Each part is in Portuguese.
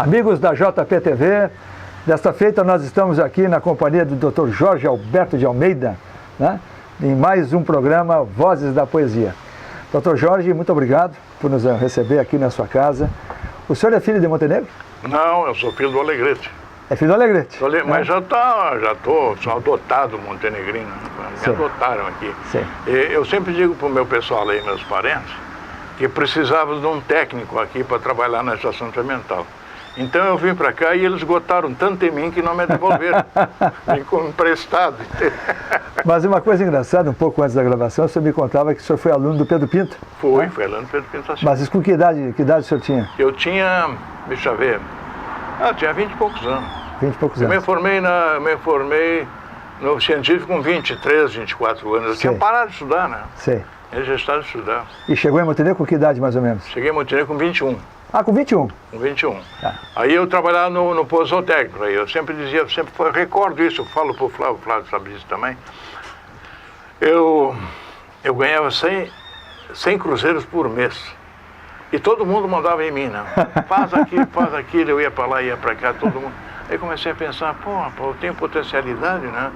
Amigos da JPTV, desta feita nós estamos aqui na companhia do Dr. Jorge Alberto de Almeida, né, em mais um programa Vozes da Poesia. Dr. Jorge, muito obrigado por nos receber aqui na sua casa. O senhor é filho de Montenegro? Não, eu sou filho do Alegrete. É filho do Alegrete? Mas sou adotado montenegrino. Me adotaram aqui. Sim. Eu sempre digo para o meu pessoal aí, meus parentes, que precisava de um técnico aqui para trabalhar na estação experimental. Então eu vim para cá e eles gostaram tanto em mim que não me devolveram. Vim como emprestado. Mas uma coisa engraçada, um pouco antes da gravação, o senhor me contava que o senhor foi aluno do Pedro Pinto. Fui aluno do Pedro Pinto. Assim. Mas isso com que idade o senhor tinha? Eu tinha, deixa eu ver, tinha 20 e poucos anos. 20 e poucos anos. Eu me formei no científico com 23, 24 anos. Eu tinha parado de estudar, né? Sei. Eu já estava estudando. E chegou em Montenegro com que idade, mais ou menos? Cheguei em Montenegro com 21. Ah, com 21? Com 21. Tá. Aí eu trabalhava no posto zootécnico. Aí eu sempre recordo isso, eu falo para o Flávio sabe disso também. Eu ganhava 100 cruzeiros por mês. E todo mundo mandava em mim, né? Faz aquilo, eu ia para lá, ia para cá, todo mundo. Aí comecei a pensar, eu tenho potencialidade, né?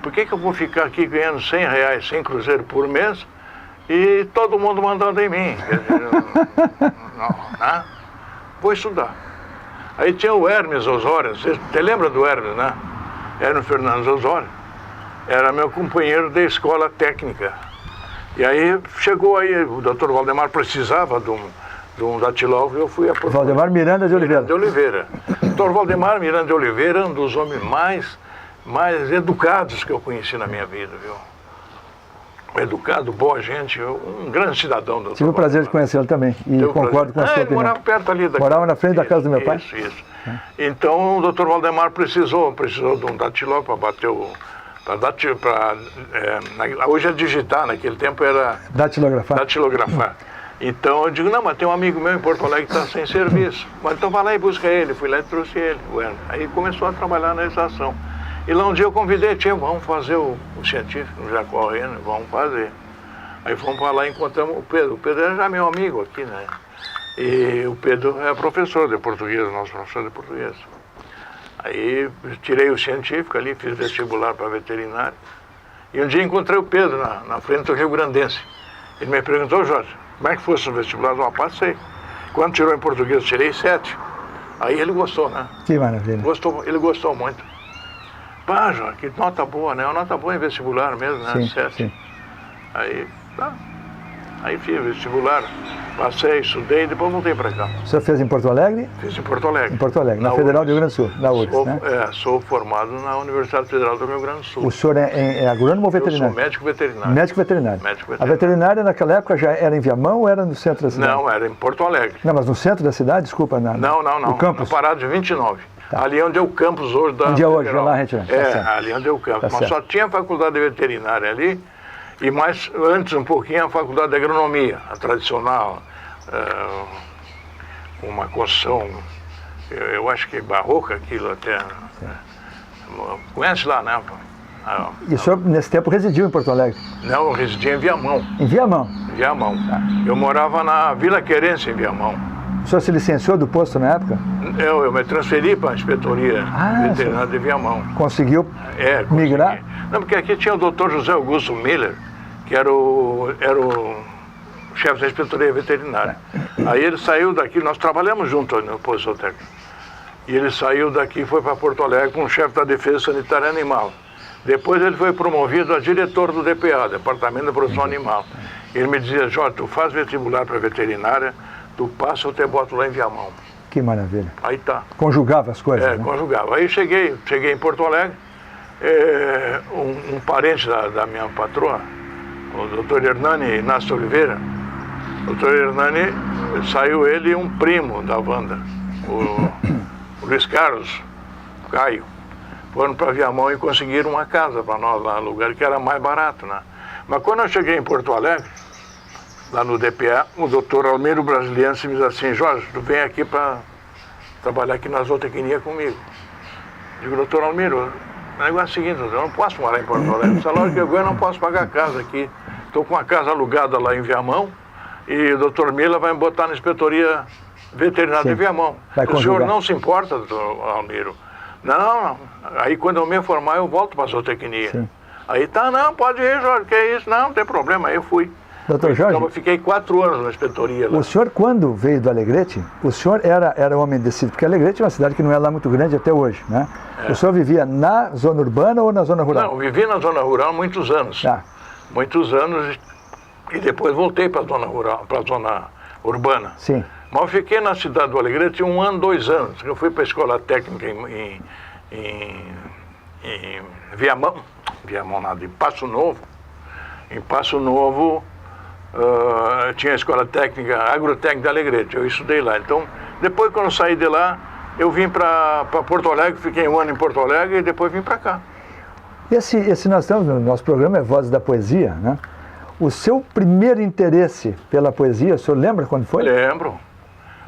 Por que eu vou ficar aqui ganhando R$100, 100 cruzeiros por mês e todo mundo mandando em mim? Não. Vou estudar. Aí tinha o Hermes Osório, você lembra do Hermes, né? Hermes Fernandes Osório. Era meu companheiro de escola técnica. E aí chegou aí, o doutor Valdemar precisava de um datilógrafo, eu fui a Valdemar Miranda de Oliveira. O doutor Valdemar Miranda de Oliveira é um dos homens mais educados que eu conheci na minha vida, viu? Educado, boa gente, um grande cidadão. Doutor Tive o prazer de conhecê-lo também e concordo com a sua opinião. Morava perto ali da Morava na frente da casa do meu pai? Isso. Então o doutor Valdemar precisou de um datilógrafo para bater o... hoje é digitar, naquele tempo era... Datilografar. Então eu digo, não, mas tem um amigo meu em Porto Alegre que está sem serviço. Mas então vai lá e busca ele. Fui lá e trouxe ele. Aí começou a trabalhar na estação. E lá um dia eu convidei, vamos fazer o científico no Jacó Renner, vamos fazer. Aí fomos para lá e encontramos o Pedro. O Pedro era já meu amigo aqui, né? E o Pedro é professor de português, nosso professor de português. Aí tirei o científico ali, fiz vestibular para veterinário. E um dia encontrei o Pedro na frente do Rio Grandense. Ele me perguntou, Jorge, como é que fosse o vestibular? Eu passei. Quando tirou em português, eu tirei 7. Aí ele gostou, né? Que maravilha. Ele gostou muito. Jorge, que nota boa, né? Uma nota boa em vestibular mesmo, né? Sim, 7. sim. Aí fiz vestibular, passei, estudei e depois voltei para cá. O senhor fez em Porto Alegre? Fiz em Porto Alegre. Em Porto Alegre, na Federal do Rio Grande do Sul, na URGS, né? Sou formado na Universidade Federal do Rio Grande do Sul. O senhor é agrônomo ou veterinário? Eu sou médico veterinário. Médico veterinário. Médico veterinário. A veterinária naquela época já era em Viamão ou era no centro da cidade? Não, era em Porto Alegre. Não, mas no centro da cidade, desculpa. Não. No campus? Na Parada de 29. Tá. Ali onde é o campus hoje da... Onde é hoje, lá a gente... ali onde é o campus. Mas só tinha a faculdade de veterinária ali e mais antes um pouquinho a faculdade de agronomia, a tradicional, uma construção, eu acho que barroca aquilo até. Conhece lá, né? E o senhor nesse tempo residiu em Porto Alegre? Não, eu residia em Viamão. Em Viamão? Em Viamão. Tá. Eu morava na Vila Querência, em Viamão. O senhor se licenciou do posto na época? Eu me transferi para a inspetoria veterinária de Viamão. Conseguiu migrar? Não, porque aqui tinha o doutor José Augusto Miller, que era o chefe da inspetoria veterinária. Aí ele saiu daqui, nós trabalhamos juntos no posto zootécnico. E ele saiu daqui e foi para Porto Alegre com o chefe da Defesa Sanitária Animal. Depois ele foi promovido a diretor do DPA, Departamento de Produção Animal. Ele me dizia, Jorge, tu faz vestibular para veterinária, tu passa, eu te boto lá em Viamão. Que maravilha. Aí tá. Conjugava as coisas, né? Conjugava. Aí cheguei em Porto Alegre, um parente da minha patroa, o doutor Hernani Inácio Oliveira. O doutor Hernani, saiu ele e um primo da Wanda, o Luiz Carlos, o Caio. Foram para Viamão e conseguiram uma casa para nós lá no lugar, que era mais barato, né? Mas quando eu cheguei em Porto Alegre, lá no DPA, o doutor Almiro Brasiliense me disse assim, Jorge, tu vem aqui para trabalhar aqui na zootecnia comigo. Digo, doutor Almiro, o negócio é o seguinte, eu não posso morar em Porto Alegre, essa loja que eu ganho, eu não posso pagar casa aqui. Estou com uma casa alugada lá em Viamão e o doutor Mila vai me botar na inspetoria veterinário Sim. de Viamão. O senhor não se importa, doutor Almiro? Não. Aí quando eu me formar, eu volto para a zootecnia. Sim. Aí tá, não, pode ir, Jorge, que é isso? Não tem problema. Aí eu fui. Doutor Jorge, eu fiquei 4 anos na inspetoria lá. O senhor, quando veio do Alegrete, o senhor era homem decisivo, porque Alegrete é uma cidade que não é lá muito grande até hoje, né? O senhor vivia na zona urbana ou na zona rural? Não, eu vivi na zona rural muitos anos. Muitos anos, e depois voltei para a zona rural, para a zona urbana. Sim. Mas eu fiquei na cidade do Alegrete 1 ano, 2 anos. Eu fui para a escola técnica em Viamão, nada, em Passo Novo. Em Passo Novo, tinha a escola técnica, agrotécnica de Alegrete, eu estudei lá. Então, depois quando eu saí de lá, eu vim para Porto Alegre, fiquei 1 ano em Porto Alegre e depois vim para cá. Esse nós estamos, no nosso programa é Vozes da Poesia, né? O seu primeiro interesse pela poesia, o senhor lembra quando foi? Lembro.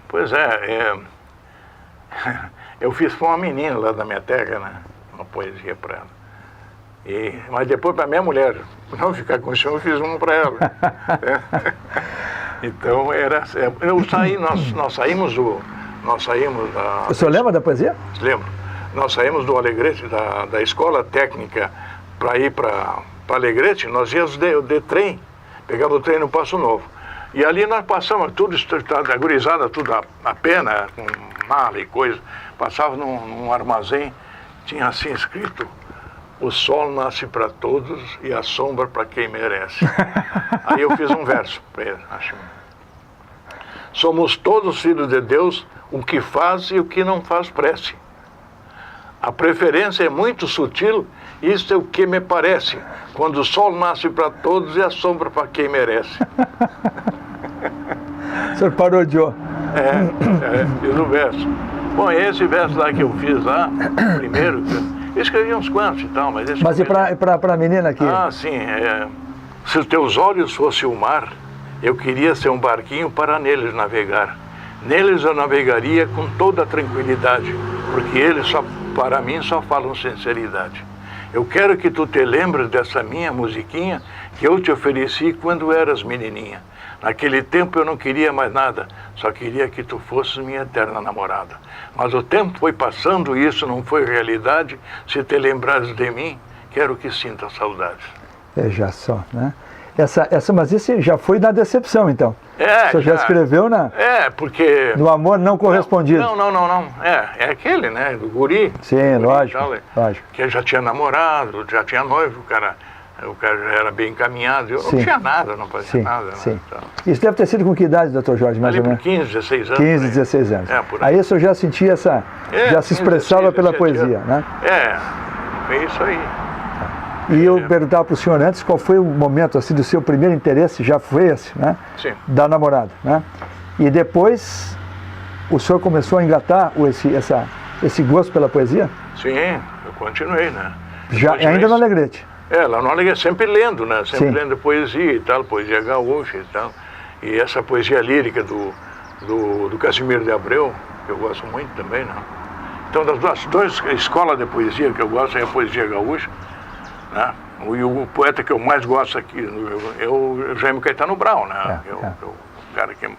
Pois eu fiz para uma menina lá da minha terra, né? Uma poesia para ela. Mas depois para minha mulher, não ficar com o senhor, eu fiz um para ela. Então nós saímos da... O senhor lembra da poesia? Lembro. Nós saímos do Alegrete, da escola técnica, para ir para Alegrete, nós íamos de trem, pegava o trem no Passo Novo. E ali nós passamos tudo, a gurizada, tudo a pena, com mala e coisa, passava num armazém, tinha assim escrito: o sol nasce para todos e a sombra para quem merece. Aí eu fiz um verso para ele, acho. Somos todos filhos de Deus, o que faz e o que não faz prece. A preferência é muito sutil, isso é o que me parece, quando o sol nasce para todos e a sombra para quem merece. O senhor parodiou. Fiz o verso. Bom, esse verso lá que eu fiz lá, primeiro, eu escrevi uns quantos e tal, mas... Mas e para a menina aqui? Sim, se os teus olhos fossem o mar, eu queria ser um barquinho para neles navegar. Neles eu navegaria com toda a tranquilidade, porque eles, para mim, só falam sinceridade. Eu quero que tu te lembres dessa minha musiquinha que eu te ofereci quando eras menininha. Naquele tempo eu não queria mais nada, só queria que tu fosses minha eterna namorada. Mas o tempo foi passando e isso não foi realidade. Se te lembrares de mim, quero que sinta saudades. Veja só, né? Mas isso já foi na decepção, então. O senhor já escreveu porque... no amor não correspondido. Não. É aquele, né? Do guri. Sim, lógico. Que eu já tinha namorado, já tinha noivo, o cara já era bem encaminhado. Eu não tinha nada, não fazia nada. Sim. Né? Então, isso deve ter sido com que idade, doutor Jorge, mais ou menos? 15, 16 anos. 15, 16 anos. Por aí. Aí o senhor já sentia já se expressava 16, pela poesia, né? É isso aí. E eu perguntava para o senhor antes qual foi o momento assim do seu primeiro interesse, já foi esse, né? Sim. Da namorada, né? E depois o senhor começou a engatar esse gosto pela poesia? Sim, eu continuei, né? Ainda no Alegrete? Lá no Alegrete, sempre lendo, né? Sempre Sim. lendo poesia e tal, poesia gaúcha e tal. E essa poesia lírica do Casimiro de Abreu, que eu gosto muito também, né? Então, das duas escolas de poesia que eu gosto é a poesia gaúcha, né? E o poeta que eu mais gosto aqui é o Jaime Caetano Brown, né? O cara que...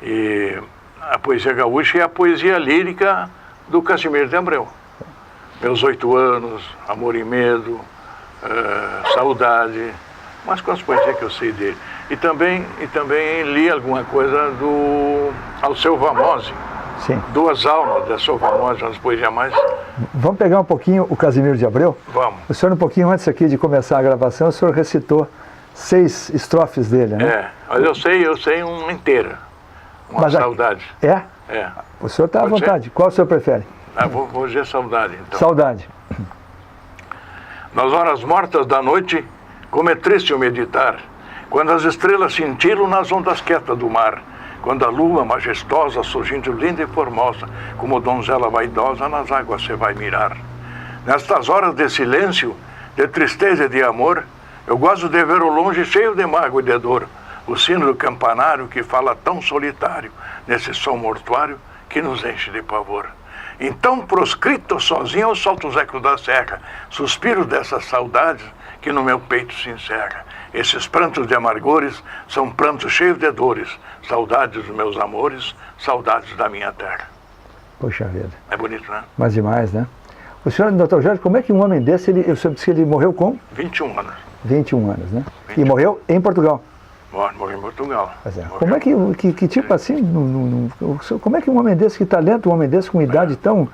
E a poesia gaúcha é a poesia lírica do Casimiro de Abreu. Meus 8 anos, Amor e Medo, Saudade, umas quantas poesias que eu sei dele. E também li alguma coisa do Alceu Vamose. Sim. 2 almas da Alceu Vamose, umas poesias mais... Vamos pegar um pouquinho o Casimiro de Abreu? Vamos. O senhor, um pouquinho antes aqui de começar a gravação, o senhor recitou 6 estrofes dele, né? Mas eu sei uma inteira. Uma Saudade. É? É. O senhor está à vontade. Qual o senhor prefere? Vou dizer Saudade, então. Saudade. Nas horas mortas da noite, como é triste o meditar, quando as estrelas cintilam nas ondas quietas do mar, quando a lua majestosa, surgindo linda e formosa, como donzela vaidosa, nas águas se vai mirar. Nestas horas de silêncio, de tristeza e de amor, eu gosto de ver o longe cheio de mágoa e de dor, o sino do campanário que fala tão solitário, nesse som mortuário que nos enche de pavor. Então, proscrito sozinho, eu solto os ecos da serra, suspiro dessas saudades que no meu peito se encerra. Esses prantos de amargores são prantos cheios de dores, saudades dos meus amores, saudades da minha terra. Poxa vida. É bonito, né? Mas demais, né? O senhor, doutor Jorge, como é que um homem desse, o senhor disse que ele morreu com? 21 anos. 21 anos, né? 21. E morreu em Portugal. Morreu em Portugal. Como é que tipo assim, como é que um homem desse, que talento, um homem desse com idade tão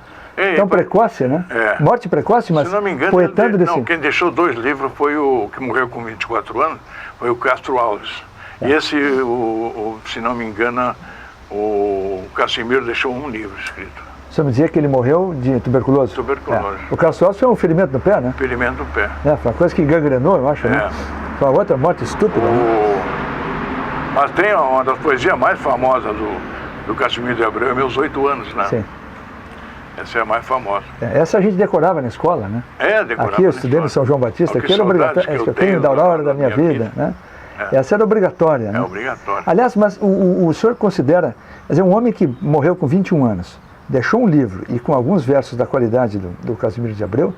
precoce, né? Morte precoce, mas se não me engano, poetando desse... Não, quem deixou 2 livros foi o que morreu com 24 anos, foi o Castro Alves. E esse, se não me engano, o Casimiro deixou 1 livro escrito. O senhor me dizia que ele morreu de tuberculose? Tuberculose. O Castro Alves foi um ferimento no pé, né? Ferimento no pé. Foi uma coisa que gangrenou, eu acho, né? Foi uma outra morte estúpida, né? Mas tem uma das poesias mais famosas do Casimiro de Abreu, Meus 8 anos, né? Sim. Essa é a mais famosa. Essa a gente decorava na escola, né? Decorava. Aqui eu estudei no São João Batista, aqui era obrigatório. É que eu tenho da aurora da minha vida, né? Essa era obrigatória, né? É obrigatória. Aliás, mas o senhor considera, quer dizer, um homem que morreu com 21 anos, deixou um livro e com alguns versos da qualidade do Casimiro de Abreu,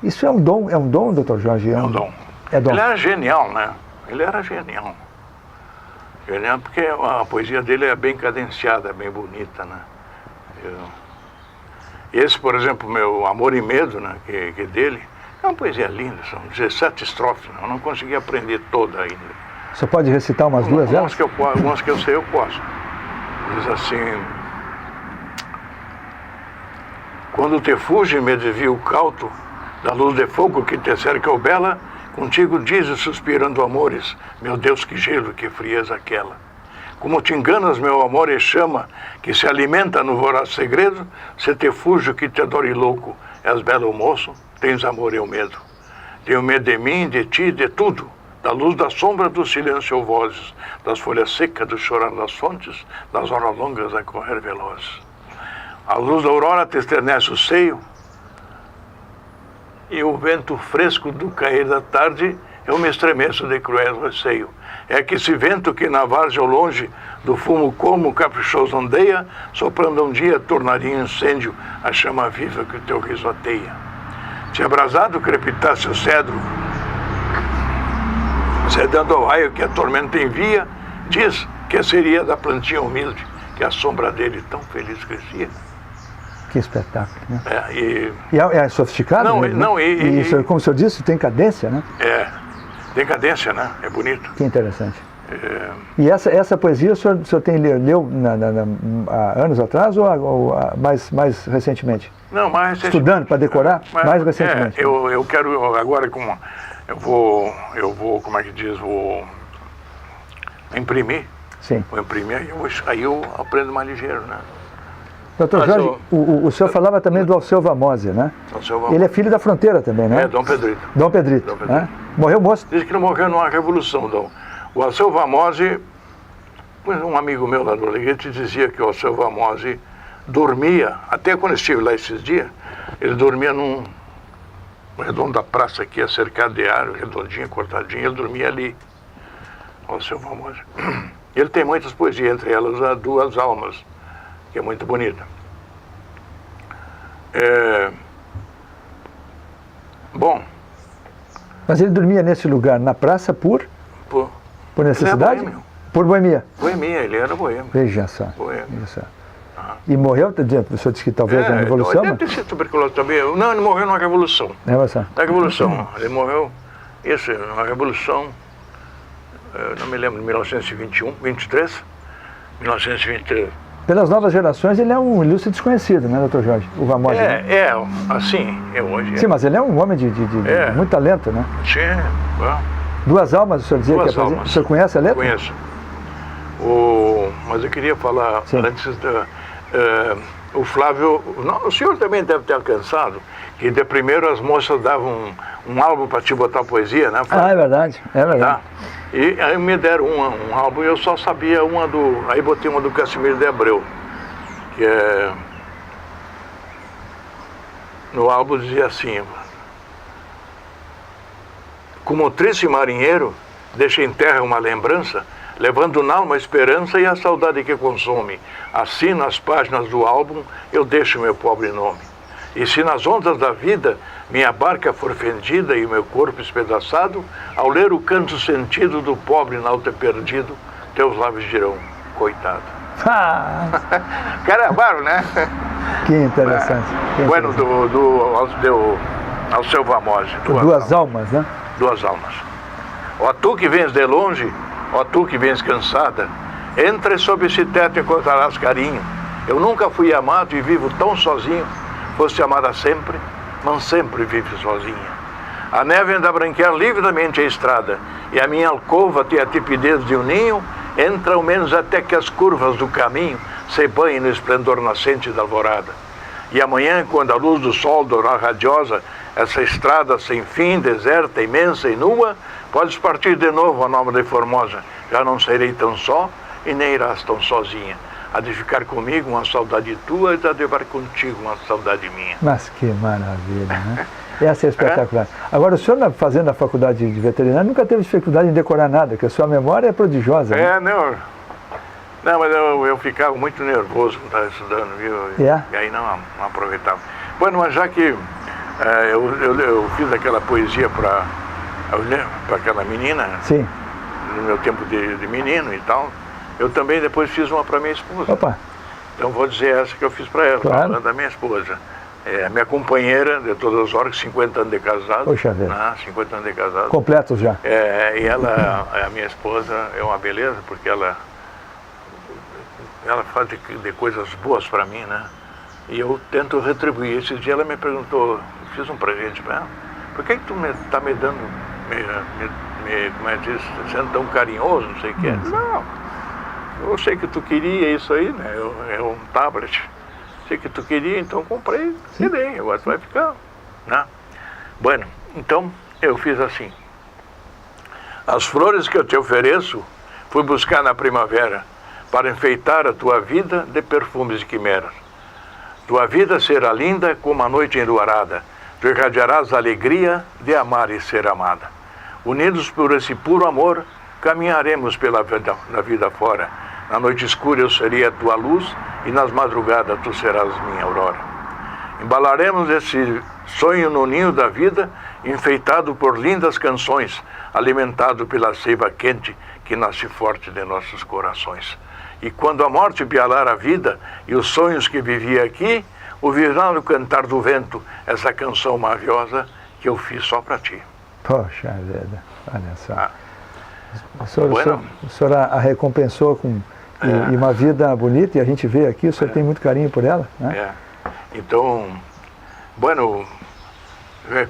isso é um dom, doutor Jorge? É um dom. É dom. Ele era genial, né? Ele era genial. Genial porque a poesia dele é bem cadenciada, bem bonita, né? Esse, por exemplo, meu Amor e Medo, né, que dele, é uma poesia linda, são 17 estrofes, né? Eu não consegui aprender toda ainda. Você pode recitar umas duas delas? Algumas que eu sei eu posso. Diz assim: quando te fuge me desvio cauto da luz de fogo que te cerca, bela, contigo dizes suspirando amores, meu Deus, que gelo, que frieza aquela. Como te enganas, meu amor, e chama, que se alimenta no voraz segredo, se te fujo que te adore louco, és belo moço, tens amor e o medo. Tenho medo de mim, de ti, de tudo, da luz da sombra, do silêncio ou vozes, das folhas secas, do chorar das fontes, das horas longas a correr velozes. A luz da aurora te estremece o seio, e o vento fresco do cair da tarde, eu me estremeço de cruel receio. É que esse vento que na várzea ao longe do fumo como caprichoso ondeia, soprando um dia tornaria incêndio a chama viva que o teu riso ateia. Se abrasado crepitasse o cedro, cedendo ao raio que a tormenta envia, diz que seria da plantinha humilde que a sombra dele tão feliz crescia. Que espetáculo, né? E é sofisticado? Não, e como o senhor disse, tem cadência, né? Tem cadência, né? É bonito. Que interessante. E essa poesia o senhor leu há anos atrás ou mais recentemente? Não, mais recentemente. Estudando para decorar? Mais recentemente. Eu quero agora, eu vou, como é que diz, vou imprimir. Sim. Vou imprimir, aí eu aprendo mais ligeiro, né? Doutor Jorge, o senhor falava também do Alceu Vamose, né? Ele é filho da fronteira também, né? Dom Pedrito. Dom Pedrito. Né? Morreu moço? Diz que não morreu numa revolução, Dom. O Alceu Vamose, um amigo meu lá do Alegrete dizia que o Alceu Vamose dormia, até quando eu estive lá esses dias, ele dormia num redondo da praça aqui, cercado de árvore, redondinho, cortadinho, ele dormia ali. O Alceu Vamose. Ele tem muitas poesias, entre elas a Duas Almas, que é muito bonita. Bom. Mas ele dormia nesse lugar, na praça, por necessidade? Ele é boêmio. Por boemia? Boemia, ele era boêmio. Veja só. Boêmio. E morreu, o senhor disse que talvez na Revolução? Deve ter sido tuberculose também. Não, ele morreu na Revolução. Revolução. Na Revolução. Ele morreu, na Revolução, não me lembro, de 1921, 23, 1923. Pelas novas gerações, ele é um ilustre desconhecido, né, doutor Jorge? O Vamose. Assim, hoje. Sim, mas ele é um homem de muito talento, né? Sim. Duas Almas, o senhor dizia que ia fazer? O senhor conhece a letra? Conheço. Mas eu queria falar antes o Flávio, o senhor também deve ter alcançado, que de primeiro as moças davam um álbum para te botar poesia, né, Flávio? É verdade. Tá? E aí me deram um álbum e eu só sabia aí botei uma do Casimiro de Abreu, que é, no álbum dizia assim: como triste marinheiro, deixa em terra uma lembrança, levando na alma a esperança e a saudade que consome. Assim, nas páginas do álbum, eu deixo meu pobre nome. E se nas ondas da vida minha barca for fendida e o meu corpo espedaçado, ao ler o canto sentido do pobre nauta perdido, teus lábios dirão, coitado. Cara, é bárbaro, né? Que interessante. Bueno, ao seu Vamose. Duas almas, né? Duas almas. Ó tu que vens de longe, ó tu que vens cansada, entre sob esse teto e encontrarás carinho. Eu nunca fui amado e vivo tão sozinho. Foste amada sempre, mas sempre vive sozinha. A neve anda a branquear lividamente a estrada, e a minha alcova tem a tipidez de um ninho, entra ao menos até que as curvas do caminho se banhem no esplendor nascente da alvorada. E amanhã, quando a luz do sol dourar radiosa essa estrada sem fim, deserta, imensa e nua, podes partir de novo a nova de Formosa. Já não serei tão só e nem irás tão sozinha. Há de ficar comigo uma saudade tua e há de levar contigo uma saudade minha. Mas que maravilha, né? Essa é espetacular. Agora, o senhor, fazendo a faculdade de veterinário, nunca teve dificuldade em decorar nada, porque a sua memória é prodigiosa. Né? Não, mas eu ficava muito nervoso quando estava estudando, viu? E aí não aproveitava. Bueno, mas já que eu fiz aquela poesia para aquela menina, sim, no meu tempo de menino e tal, eu também depois fiz uma para minha esposa. Opa. Então vou dizer essa que eu fiz para ela, claro, falando da minha esposa. É minha companheira de todas as horas, 50 anos de casado. Poxa vida. 50 anos de casado. Completos já. E ela, a minha esposa, é uma beleza, porque ela faz de coisas boas para mim, né? E eu tento retribuir. Esse dia ela me perguntou, fiz um presente para ela, por que tu está me dando, como é que diz, sendo tão carinhoso, não sei o que é. Não, eu sei que tu queria isso aí, né? É um tablet. Sei que tu queria, então comprei, e dei, agora tu vai ficar, né? Bueno, então eu fiz assim. As flores que eu te ofereço, fui buscar na primavera, para enfeitar a tua vida de perfumes e quimeras. Tua vida será linda como a noite enluarada, tu irradiarás a alegria de amar e ser amada. Unidos por esse puro amor, caminharemos pela vida fora. Na noite escura eu serei a tua luz e nas madrugadas tu serás minha aurora. Embalaremos esse sonho no ninho da vida, enfeitado por lindas canções, alimentado pela seiva quente que nasce forte de nossos corações. E quando a morte pialar a vida e os sonhos que vivia aqui, ouvirá no cantar do vento essa canção maviosa que eu fiz só para ti. Poxa vida, olha só. O senhor a recompensou com e uma vida bonita, e a gente vê aqui, o senhor tem muito carinho por ela, né? Então, bueno,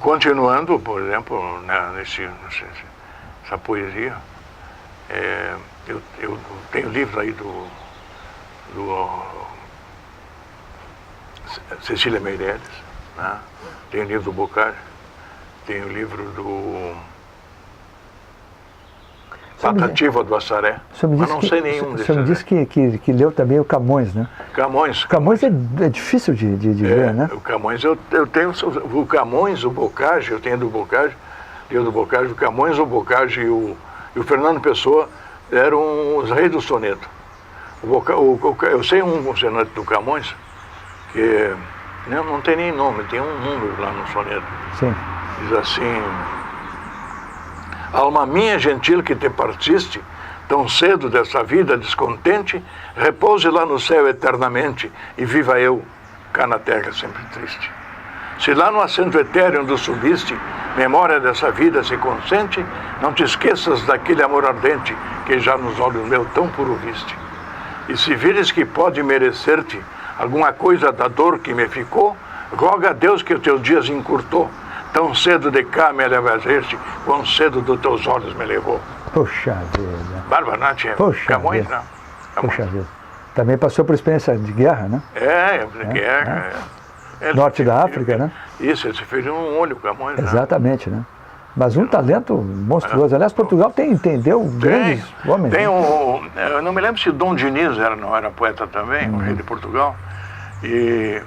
continuando, por exemplo, nessa poesia, eu tenho livros aí do Cecília Meirelles, né? Tenho livro do Boccaccio, tenho livro do Patativa do Assaré, mas não sei nenhum desses. O senhor me disse que leu também o Camões, né? Camões. Camões é difícil de ver, né? O Camões, eu tenho o Camões, o Boccaccio, eu tenho do Boccaccio, o Camões, o Boccaccio e o Fernando Pessoa eram os reis do soneto. Eu sei um soneto do Camões, que não tem nem nome, tem um número lá no soneto. Sim. Diz assim: alma minha gentil que te partiste, tão cedo dessa vida descontente, repouse lá no céu eternamente e viva eu, cá na terra sempre triste. Se lá no assento etéreo onde subiste, memória dessa vida se consente, não te esqueças daquele amor ardente que já nos olhos meus tão puro viste. E se vires que pode merecer-te alguma coisa da dor que me ficou, roga a Deus que os teus dias encurtou. Tão cedo de cá me levaste, quão cedo dos teus olhos me levou. Puxa vida. Bárbara, não tinha? Camões, não. Puxa vida. Também passou por experiência de guerra, né? Guerra. Norte da África, né? Isso, ele se fez um olho, Camões. Exatamente, né? Mas um talento monstruoso. Aliás, Portugal entendeu grandes homens. Eu não me lembro se Dom Diniz não era poeta também, o rei de Portugal. E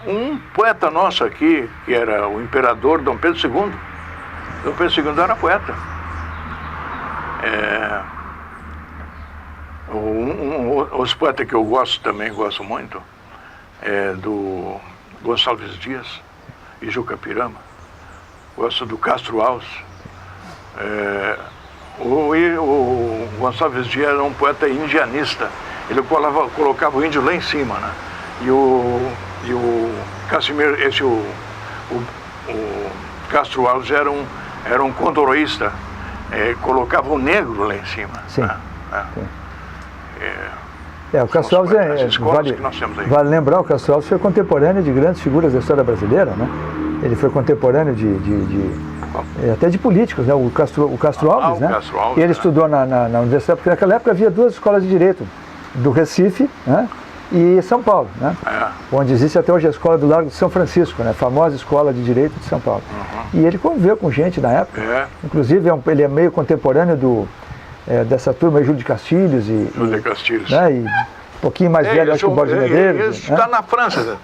um poeta nosso aqui, que era o imperador Dom Pedro II. Dom Pedro II era poeta. Os poetas que eu gosto também, gosto muito, é do Gonçalves Dias e Juca Pirama. Gosto do Castro Alves. O Gonçalves Dias era um poeta indianista. Ele colocava o índio lá em cima, né? E o Casimiro, o Castro Alves era um condoroísta. Colocava o negro lá em cima. Sim. Né? O Castro Alves vale lembrar, o Castro Alves foi contemporâneo de grandes figuras da história brasileira, né? Ele foi contemporâneo até de políticos, né? O Castro Alves, né? Castro Alves, ele estudou na universidade, porque naquela época havia duas escolas de direito, do Recife, né? E São Paulo, né? Onde existe até hoje a escola do Largo de São Francisco, né? A famosa escola de direito de São Paulo. E ele conviveu com gente na época. Inclusive ele é meio contemporâneo dessa turma aí, Júlio de Castilhos Júlio de Castilhos. Né? E um pouquinho mais velho, acho que o Borges Medeiros. Ele está na França,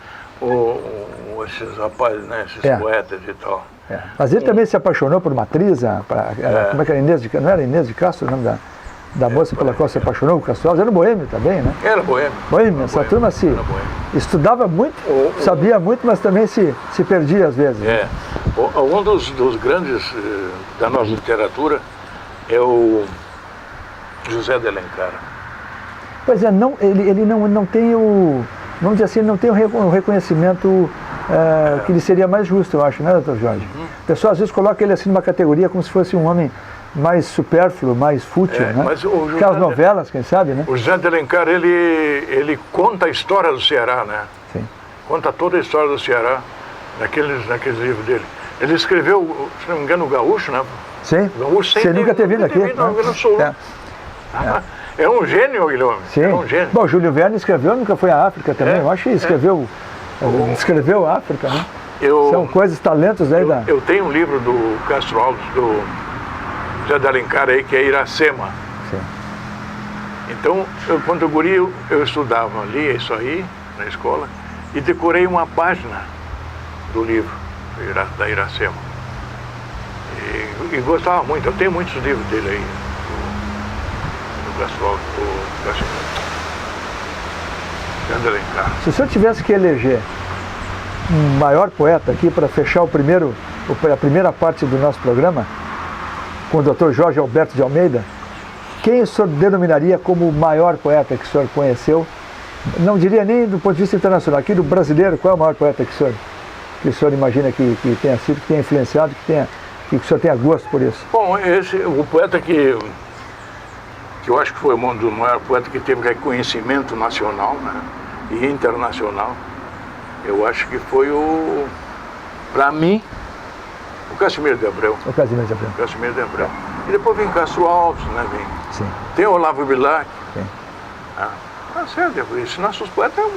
esses rapazes, né? Esses poetas e tal. Mas ele também se apaixonou por uma atriz, como é que era? Não era Inês de Castro o nome da moça pela qual se apaixonou, o Castro Alves? Era boêmio também, né? Era boêmio. Boêmio, essa turma estudava muito, sabia muito, mas também se perdia às vezes. Um dos grandes da nossa literatura é o José de Alencar. Pois é, ele não tem vamos dizer assim, ele não tem o reconhecimento que lhe seria mais justo, eu acho, né, doutor Jorge? O pessoal às vezes coloca ele assim numa categoria como se fosse um homem mais supérfluo, mais fútil, né? Mas aquelas novelas, quem sabe, né? O José de Alencar, ele conta a história do Ceará, né? Sim. Conta toda a história do Ceará naqueles livros dele. Ele escreveu, se não me engano, o Gaúcho, né? Sim. Gaúcho Você nunca teve vindo aqui? É um gênio, aquele homem. Sim. É um gênio. Bom, Júlio Verne escreveu, nunca foi à África também. Eu acho que escreveu a África, né? São coisas, talentos aí da... Eu tenho um livro do Castro Alves, do José de Alencar aí, que é Iracema. Sim. Então, quando eu guri, eu estudava, lia isso aí na escola e decorei uma página do livro da Iracema. E gostava muito. Eu tenho muitos livros dele aí, do Castro Alves, do José de Alencar. Se o senhor tivesse que eleger um maior poeta aqui para fechar a primeira parte do nosso programa, com o Dr. Jorge Alberto de Almeida, quem o senhor denominaria como o maior poeta que o senhor conheceu? Não diria nem do ponto de vista internacional, aqui do brasileiro, qual é o maior poeta que o senhor imagina que tenha sido, que tenha influenciado, que o senhor tenha gosto por isso? Bom, o poeta que eu acho que foi um dos maiores poetas que teve reconhecimento nacional, né, e internacional, eu acho que foi para mim, o Casimiro de Abreu. O Casimiro de Abreu. Casimiro de Abreu. E depois vem Castro Alves, né? Sim. Tem Olavo Bilac. Sim. Certo, esses nossos poetas é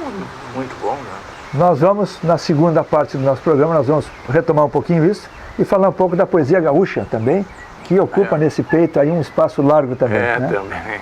muito bom, né? Nós vamos, na segunda parte do nosso programa, nós vamos retomar um pouquinho isso e falar um pouco da poesia gaúcha também, que ocupa nesse peito aí um espaço largo também. Também.